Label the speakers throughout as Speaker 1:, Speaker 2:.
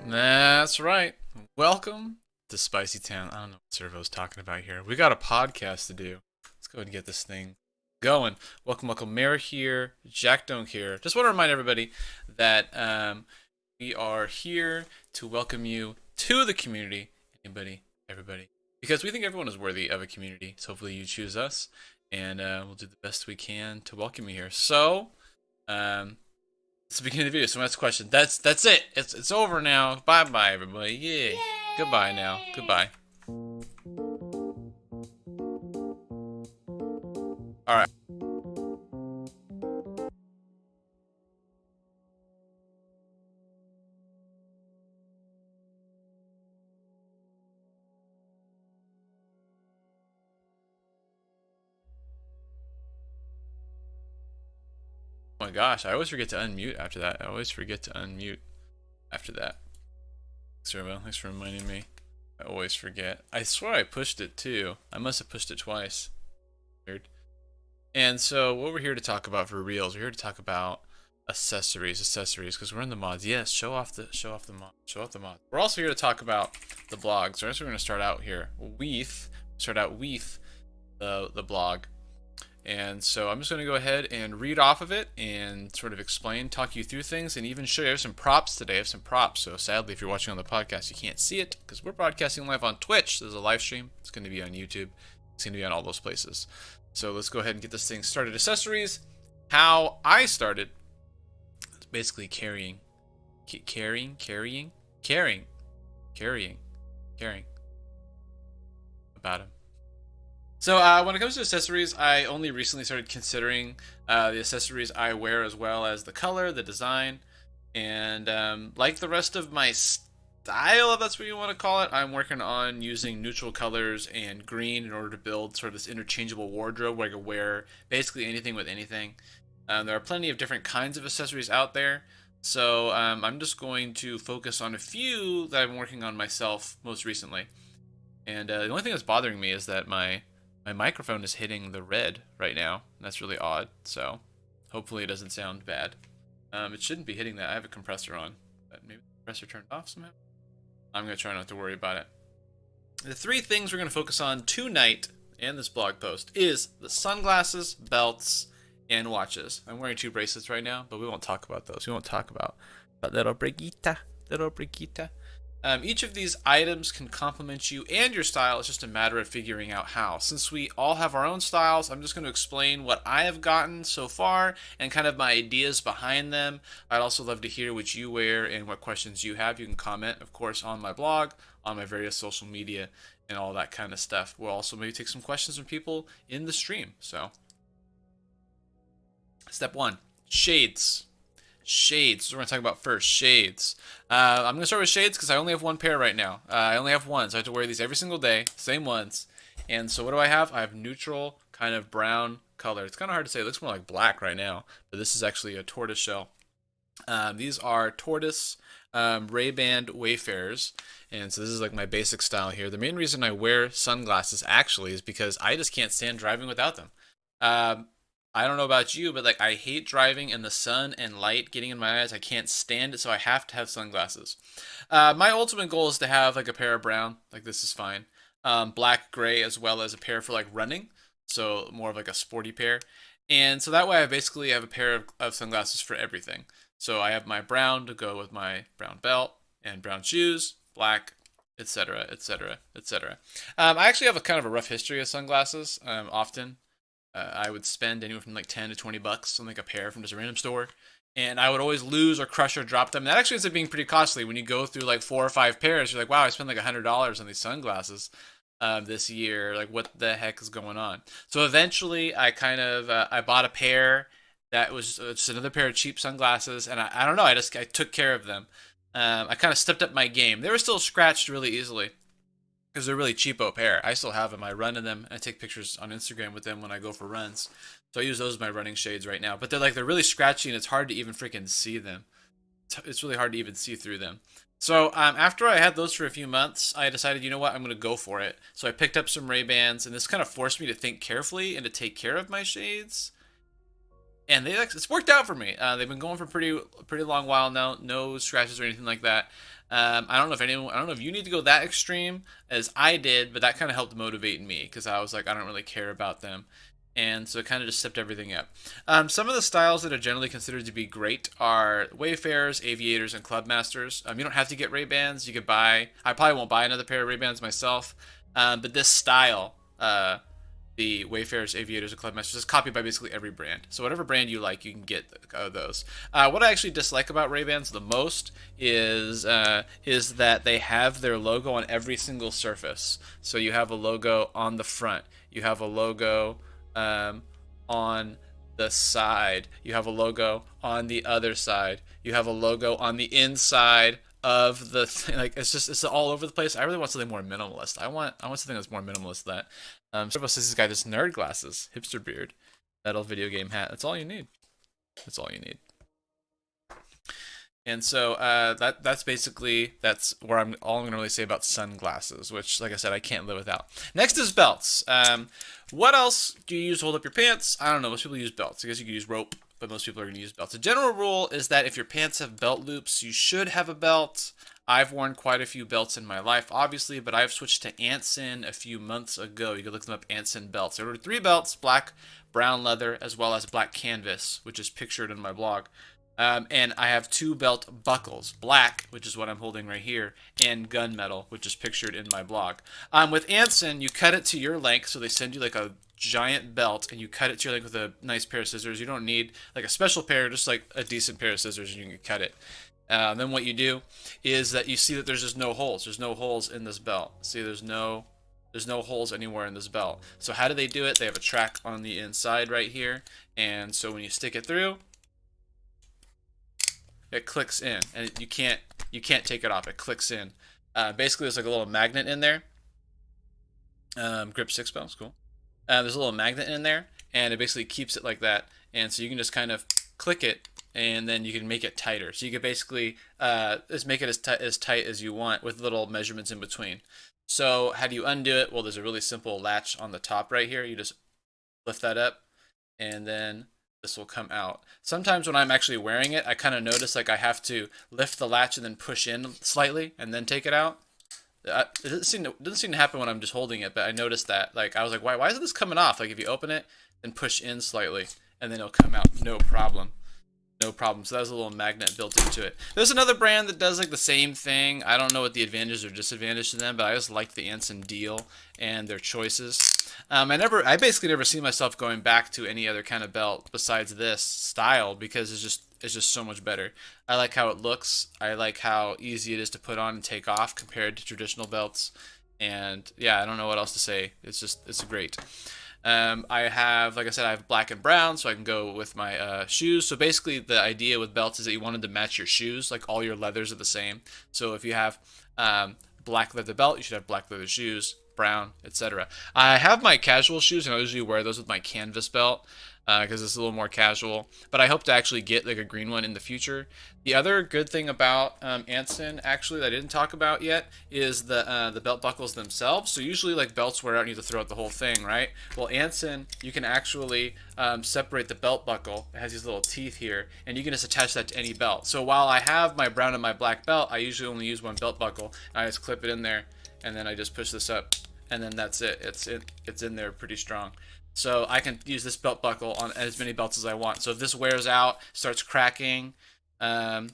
Speaker 1: That's right. Welcome to Spicy Town. I don't know what Servo's talking about here. We got a podcast to do. Let's go ahead and get this thing going. Welcome. Mayor here. Jack Dunk here. Just want to remind everybody that we are here to welcome you to the community. Anybody, everybody. Because we think everyone is worthy of a community. So hopefully you choose us. And we'll do the best we can to welcome you here. So, it's the beginning of the video, so that's the question. That's it. It's over now. Bye everybody. Yeah.
Speaker 2: Yay!
Speaker 1: Goodbye now. Goodbye. Alright. Oh my gosh, I always forget to unmute after that. Servo, thanks for reminding me. I always forget. I swear I pushed it too. I must have pushed it twice. Weird. And so what we're here to talk about for reals, we're here to talk about accessories, because we're in the mods. Yes, show off the mods. We're also here to talk about the blog. So we're going to start out here with the blog. And so I'm just going to go ahead and read off of it and sort of explain, talk you through things, and even show you. I have some props today. I have some props. So sadly, if you're watching on the podcast, you can't see it because we're broadcasting live on Twitch. There's a live stream. It's going to be on YouTube. It's going to be on all those places. So let's go ahead and get this thing started. Accessories. How I started. It's basically carrying about him. So when it comes to accessories, I only recently started considering the accessories I wear, as well as the color, the design, and like the rest of my style, if that's what you want to call it, I'm working on using neutral colors and green in order to build sort of this interchangeable wardrobe where I can wear basically anything with anything. There are plenty of different kinds of accessories out there, so I'm just going to focus on a few that I'm working on myself most recently. And the only thing that's bothering me is that my microphone is hitting the red right now. And that's really odd, so hopefully it doesn't sound bad. It shouldn't be hitting that. I have a compressor on, but maybe the compressor turned off somehow. I'm going to try not to worry about it. The three things we're going to focus on tonight in this blog post is the sunglasses, belts, and watches. I'm wearing 2 bracelets right now, but we won't talk about those. We won't talk about little Brigitte. Each of these items can complement you and your style. It's just a matter of figuring out how. Since we all have our own styles, I'm just going to explain what I have gotten so far and kind of my ideas behind them. I'd also love to hear what you wear and what questions you have. You can comment, of course, on my blog, on my various social media, and all that kind of stuff. We'll also maybe take some questions from people in the stream. So, step 1, shades. Shades. So we're going to talk about first, shades. I'm going to start with shades because I only have 1 pair right now. I only have 1, so I have to wear these every single day, same ones. And so what do I have? I have neutral, kind of brown color. It's kind of hard to say. It looks more like black right now, but this is actually a tortoise shell. These are tortoise Ray-Ban Wayfarers, and so this is like my basic style here. The main reason I wear sunglasses actually is because I just can't stand driving without them. I don't know about you, but like I hate driving in the sun and light getting in my eyes. I can't stand it, so I have to have sunglasses. My ultimate goal is to have like a pair of brown, like this is fine, black, gray, as well as a pair for like running, so more of like a sporty pair. And so that way I basically have a pair of sunglasses for everything. So I have my brown to go with my brown belt and brown shoes, black, etc., etc., etc. I actually have a kind of a rough history of sunglasses. Often I would spend anywhere from like 10 to 20 bucks on like a pair from just a random store, and I would always lose or crush or drop them. That actually ends up being pretty costly when you go through like 4 or 5 pairs. You're like, wow, I spent like $100 on these sunglasses this year. Like, what the heck is going on? So eventually, I kind of I bought a pair that was just another pair of cheap sunglasses, and I don't know, I took care of them. I kind of stepped up my game. They were still scratched really easily, because they're really cheapo pair. I still have them. I run in them. I take pictures on Instagram with them when I go for runs. So I use those as my running shades right now. But they're really scratchy, and it's hard to even freaking see them. It's really hard to even see through them. So after I had those for a few months, I decided, you know what, I'm going to go for it. So I picked up some Ray-Bans, and this kind of forced me to think carefully and to take care of my shades. And it's worked out for me. They've been going for a pretty long while now. No scratches or anything like that. I don't know if anyone, I don't know if you need to go that extreme as I did, but that kind of helped motivate me because I was like, I don't really care about them. And so it kind of just stepped everything up. Some of the styles that are generally considered to be great are Wayfarers, Aviators, and Clubmasters. You don't have to get Ray-Bans. You could buy, I probably won't buy another pair of Ray-Bans myself, but this style, the Wayfarers, Aviators, and Clubmasters is copied by basically every brand. So whatever brand you like, you can get those. What I actually dislike about Ray-Bans the most is that they have their logo on every single surface. So you have a logo on the front. You have a logo on the side. You have a logo on the other side. You have a logo on the inside of the thing. Like it's all over the place. I really want something more minimalist. I want something that's more minimalist than that. Servo says he's got this nerd glasses, hipster beard, metal video game hat. That's all you need. That's all you need. And so that's basically where I'm gonna really say about sunglasses, which, like I said, I can't live without. Next is belts. What else do you use to hold up your pants? I don't know. Most people use belts. I guess you could use rope, but most people are gonna use belts. The general rule is that if your pants have belt loops, you should have a belt. I've worn quite a few belts in my life, obviously, but I've switched to Anson a few months ago. You can look them up, Anson belts. I ordered 3 belts, black, brown leather, as well as black canvas, which is pictured in my blog. And I have 2 belt buckles, black, which is what I'm holding right here, and gunmetal, which is pictured in my blog. With Anson, you cut it to your length, so they send you like a giant belt, and you cut it to your length with a nice pair of scissors. You don't need like a special pair, just like a decent pair of scissors, and you can cut it. Then what you do is that you see that there's just no holes. There's no holes in this belt. See, there's no holes anywhere in this belt. So how do they do it? They have a track on the inside right here, and so when you stick it through, it clicks in, and you can't take it off. It clicks in. Basically, there's like a little magnet in there. Grip 6 pounds, cool. There's a little magnet in there, and it basically keeps it like that. And so you can just kind of click it, and then you can make it tighter. So you can basically just make it as tight as you want with little measurements in between. So how do you undo it? Well, there's a really simple latch on the top right here. You just lift that up, and then this will come out. Sometimes when I'm actually wearing it, I kind of notice like I have to lift the latch and then push in slightly and then take it out. It doesn't seem to happen when I'm just holding it, but I noticed that. Like I was like, why is this coming off? Like if you open it, then push in slightly, and then it'll come out, no problem. No problem. So that was a little magnet built into it. There's another brand that does like the same thing. I don't know what the advantages or disadvantages to them, but I just like the Anson deal and their choices. I basically never see myself going back to any other kind of belt besides this style because it's just so much better. I like how it looks. I like how easy it is to put on and take off compared to traditional belts. And yeah, I don't know what else to say. It's great. I have, like I said, I have black and brown, so I can go with my shoes. So basically, the idea with belts is that you wanted to match your shoes, like all your leathers are the same. So if you have black leather belt, you should have black leather shoes, brown, etc. I have my casual shoes, and I usually wear those with my canvas belt because it's a little more casual. But I hope to actually get like a green one in the future. The other good thing about Anson, actually, that I didn't talk about yet, is the belt buckles themselves. So usually, like belts wear out, and you have to throw out the whole thing, right? Well, Anson, you can actually separate the belt buckle. It has these little teeth here, and you can just attach that to any belt. So while I have my brown and my black belt, I usually only use one belt buckle. I just clip it in there, and then I just push this up, and then that's it. It's in there pretty strong. So I can use this belt buckle on as many belts as I want. So if this wears out, starts cracking, then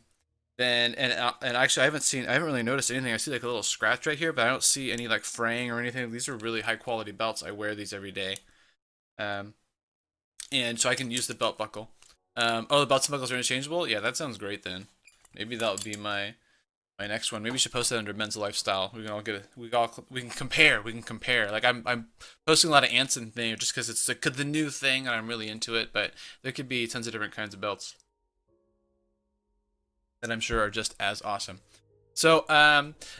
Speaker 1: actually I haven't really noticed anything. I see like a little scratch right here, but I don't see any like fraying or anything. These are really high quality belts. I wear these every day, and so I can use the belt buckle. Oh, the belts and buckles are interchangeable. Yeah, that sounds great then. Maybe that would be my next one. Maybe we should post that under Men's Lifestyle. We can all we can compare. Like I'm posting a lot of Anson things just because it's the new thing and I'm really into it. But there could be tons of different kinds of belts that I'm sure are just as awesome. So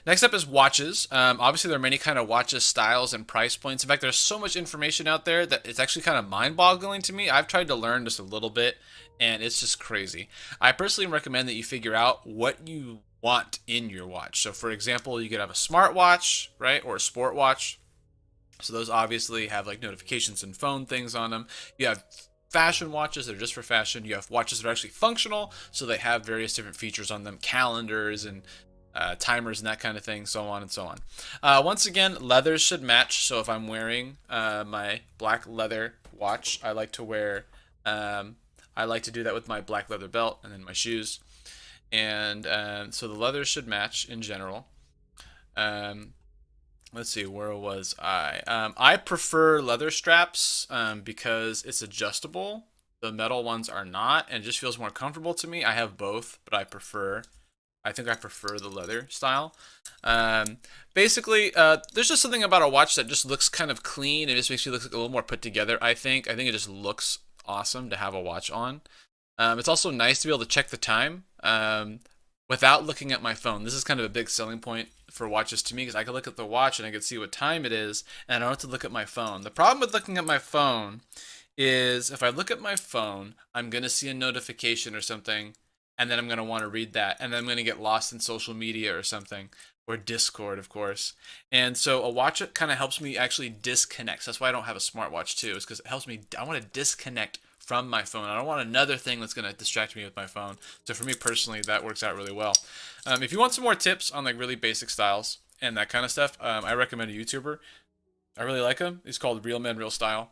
Speaker 1: next up is watches. Obviously, there are many kind of watches, styles, and price points. In fact, there's so much information out there that it's actually kind of mind-boggling to me. I've tried to learn just a little bit, and it's just crazy. I personally recommend that you figure out what you want in your watch. So, for example, you could have a smartwatch, right, or a sport watch. So those obviously have like notifications and phone things on them. You have fashion watches that are just for fashion. You have watches that are actually functional, so they have various different features on them, calendars and timers and that kind of thing, so on and so on. Once again, leathers should match. So if I'm wearing my black leather watch, I like to do that with my black leather belt and then my shoes. And so the leathers should match in general. Um, let's see, where was I? I prefer leather straps because it's adjustable. The metal ones are not, and it just feels more comfortable to me. I have both, but I think I prefer the leather style. Um, Basically, there's just something about a watch that just looks kind of clean. It just makes you look like a little more put together. I think it just looks awesome to have a watch on. It's also nice to be able to check the time without looking at my phone. This is kind of a big selling point for watches to me because I can look at the watch and I can see what time it is, and I don't have to look at my phone. The problem with looking at my phone is if I look at my phone, I'm going to see a notification or something, and then I'm going to want to read that, and then I'm going to get lost in social media or something, or Discord, of course. And so a watch kind of helps me actually disconnect. So that's why I don't have a smartwatch too, is because it helps me. I want to disconnect from my phone. I don't want another thing that's going to distract me with my phone. So for me personally, that works out really well. If you want some more tips on like really basic styles and that kind of stuff, I recommend a YouTuber. I really like him. He's called Real Man Real Style.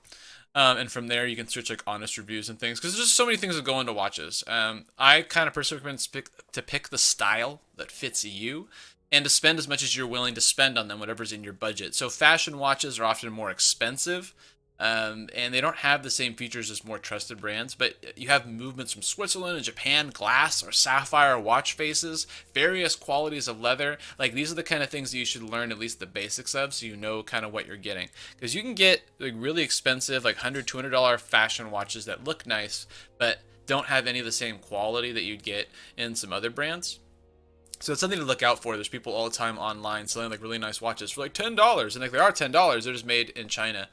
Speaker 1: And from there, you can search like honest reviews and things because there's just so many things that go into watches. I kind of personally recommend to pick the style that fits you and to spend as much as you're willing to spend on them, whatever's in your budget. So fashion watches are often more expensive, and they don't have the same features as more trusted brands, but you have movements from Switzerland and Japan, glass or sapphire watch faces, various qualities of leather. Like these are the kind of things that you should learn at least the basics of, so you know kind of what you're getting. Because you can get like really expensive, like $100, $200 fashion watches that look nice, but don't have any of the same quality that you'd get in some other brands. So it's something to look out for. There's people all the time online selling like really nice watches for like $10, and like they are $10. They're just made in China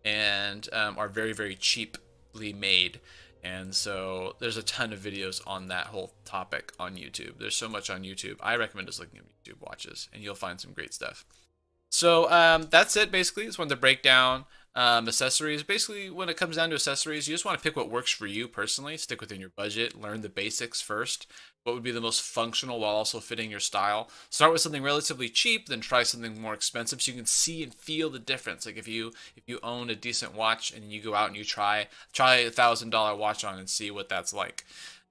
Speaker 1: and are very very cheaply made. And so there's a ton of videos on that whole topic on YouTube. There's so much on YouTube. I recommend just looking at YouTube watches, and you'll find some great stuff. So that's it basically. Just wanted to break down accessories. Basically, when it comes down to accessories, you just want to pick what works for you personally. Stick within your budget. Learn the basics first. What would be the most functional while also fitting your style? Start with something relatively cheap, then try something more expensive so you can see and feel the difference. Like if you own a decent watch and you go out and you try $1,000 watch on and see what that's like,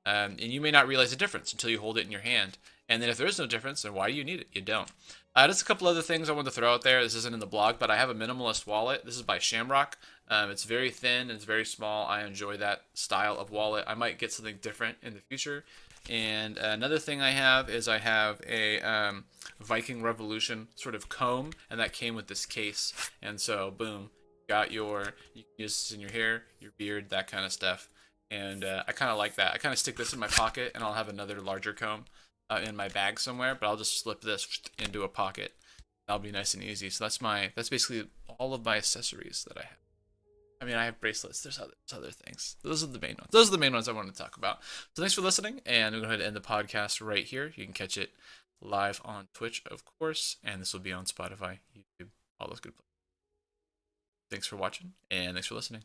Speaker 1: and you may not realize the difference until you hold it in your hand. And then if there is no difference, then why do you need it? You don't. Just a couple other things I want to throw out there. This isn't in the blog, but I have a minimalist wallet. This is by Shamrock. It's very thin and it's very small. I enjoy that style of wallet. I might get something different in the future. And another thing I have is I have a Viking Revolution sort of comb, and that came with this case. And so, boom, you can use this in your hair, your beard, that kind of stuff. And I kind of like that. I kind of stick this in my pocket, and I'll have another larger comb in my bag somewhere, but I'll just slip this into a pocket. That'll be nice and easy. So that's basically all of my accessories that I have. I mean, I have bracelets. There's other things. Those are the main ones. Those are the main ones I wanted to talk about. So thanks for listening, and I'm going to end the podcast right here. You can catch it live on Twitch, of course, and this will be on Spotify, YouTube, all those good places. Thanks for watching, and thanks for listening.